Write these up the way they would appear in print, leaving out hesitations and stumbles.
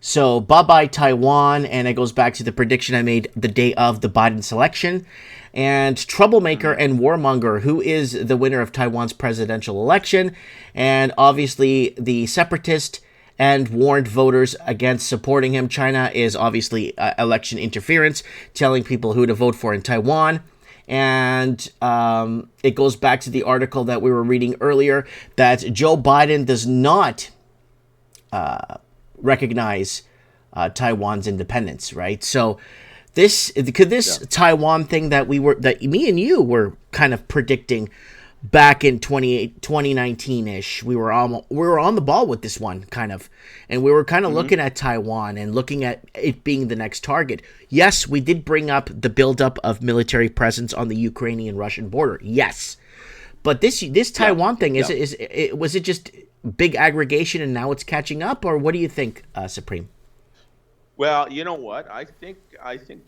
So bye-bye Taiwan, and it goes back to the prediction I made the day of the Biden selection. And troublemaker Mhm. and warmonger, who is the winner of Taiwan's presidential election, and obviously the separatist and warned voters against supporting him. China is obviously election interference, telling people who to vote for in Taiwan. And it goes back to the article that we were reading earlier that Joe Biden does not recognize Taiwan's independence, right? So this Yeah. Taiwan thing that me and you were kind of predicting back in 2019 ish. We were on the ball with this one kind of, and we were kind of Hmm. looking at Taiwan and looking at it being the next target. Yes, we did bring up the buildup of military presence on the Ukrainian Russian border. Yes, but this Yeah. Taiwan thing Yeah. was it just big aggregation and now it's catching up, or what do you think, Supreme? Well, you know what? I think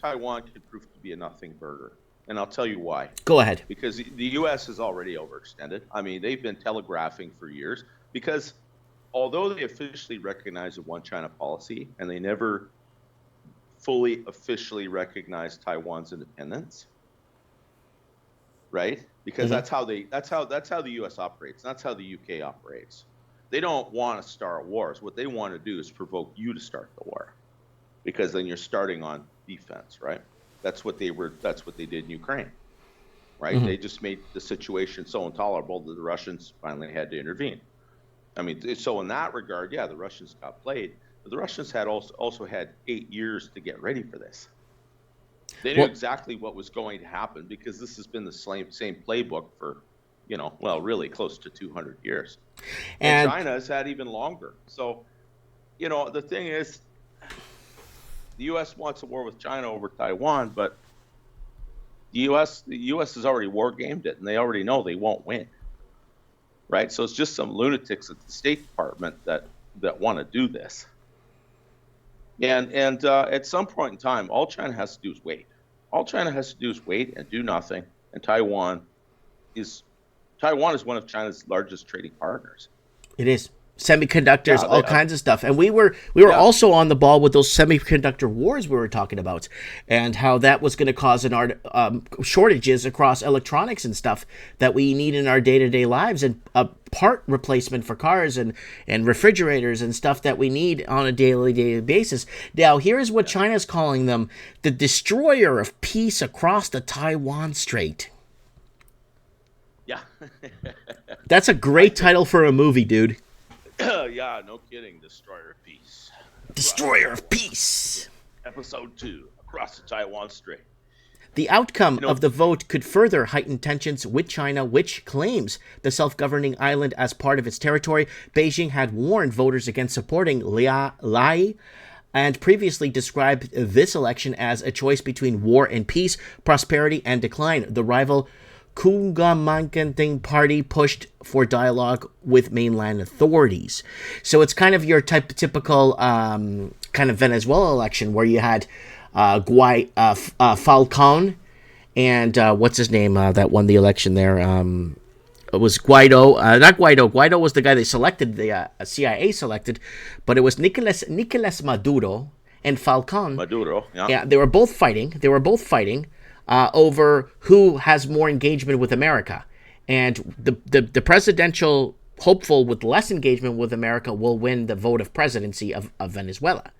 Taiwan could prove to be a nothing burger, and I'll tell you why. Go ahead. Because the U.S. is already overextended. I mean, they've been telegraphing for years. Because although they officially recognize the one China policy, and they never fully officially recognize Taiwan's independence, right? Because Hmm. that's how the U.S. operates. That's how the U.K. operates. They don't want to start wars. What they want to do is provoke you to start the war, because then you're starting on defense, right? That's what they did in Ukraine, right? Hmm. They just made the situation so intolerable that the Russians finally had to intervene. I mean, so in that regard, yeah, the Russians got played, but the Russians had also had 8 years to get ready for this. They knew Well, exactly what was going to happen, because this has been the same playbook for, well, really close to 200 years. And and China has had even longer. So, the thing is, the U.S. wants a war with China over Taiwan, but the U.S. has already war gamed it, and they already know they won't win, right? So it's just some lunatics at the State Department that want to do this. And at some point in time, all China has to do is wait. All China has to do is wait and do nothing. And is Taiwan is one of China's largest trading partners. it is semiconductors, Yeah, all kinds of stuff, and we were yeah, also on the ball with those semiconductor wars we were talking about, and how that was going to cause shortages across electronics and stuff that we need in our day-to-day lives, and a part replacement for cars and refrigerators and stuff that we need on a daily basis. Now, here's what yeah, China's calling them: the destroyer of peace across the Taiwan Strait. yeah. That's a I great think, title for a movie, dude. yeah, no kidding. Destroyer of peace across the Destroyer of Taiwan. peace. Episode 2, across the Taiwan Strait. The outcome You know, of the vote could further heighten tensions with China, which claims the self governing island as part of its territory. Beijing had warned voters against supporting Leah Lii and previously described this election as a choice between war and peace, prosperity and decline. The rival Kuomintang party pushed for dialogue with mainland authorities. So it's kind of your typical kind of Venezuela election where you had Falcon and what's his name that won the election there. It was Guaido, not Guaido. Guaido was the guy they selected, the CIA selected, but it was Nicolas Maduro and Falcon. Maduro, yeah. Yeah, they were both fighting. Over who has more engagement with America, and the presidential hopeful with less engagement with America will win the vote of presidency of Venezuela.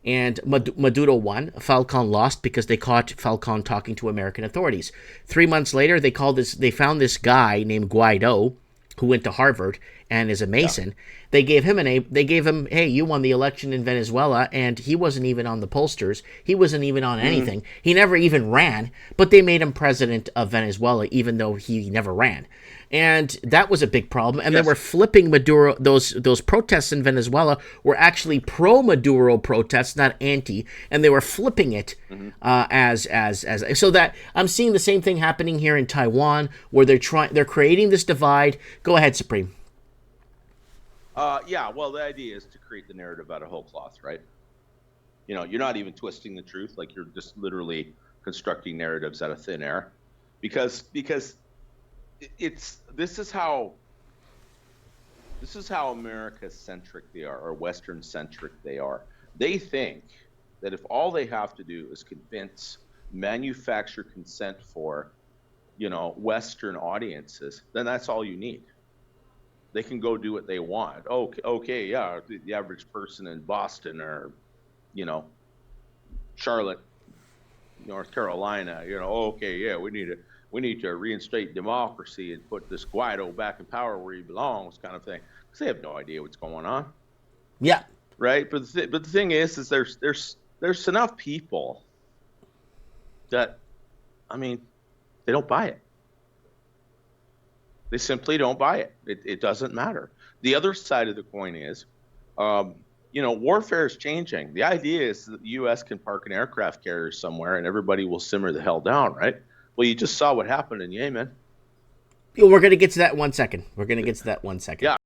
And Maduro won. Falcon lost because they caught Falcon talking to American authorities. 3 months later, they found this guy named Guaido, who went to Harvard and is a Yeah. Mason. They gave him a name. They gave him, hey, you won the election in Venezuela, and he wasn't even on the posters. He wasn't even on Hmm. anything. He never even ran, but they made him president of Venezuela, even though he never ran. And that was a big problem. And they were Yes. flipping Maduro. Those protests in Venezuela were actually pro Maduro protests, not anti. And they were flipping it Hmm. as so that I'm seeing the same thing happening here in Taiwan, where they're creating this divide. Go ahead, Supreme. Yeah. Well, the idea is to create the narrative out of whole cloth, right? You're not even twisting the truth; like, you're just literally constructing narratives out of thin air, because it's this is how America centric they are, or Western centric they are. They think that if all they have to do is manufacture consent for, Western audiences, then that's all you need. They can go do what they want. Okay, yeah, the average person in Boston or, Charlotte, North Carolina, okay, yeah, we need to reinstate democracy and put this Guaido back in power where he belongs, kind of thing. Because they have no idea what's going on. Yeah. Right. But the thing is there's enough people that, I mean, they don't buy it. They simply don't buy it. It doesn't matter. The other side of the coin is, warfare is changing. The idea is that the U.S. can park an aircraft carrier somewhere and everybody will simmer the hell down, right? Well, you just saw what happened in Yemen. We're going to get to that in 1 second. Yeah.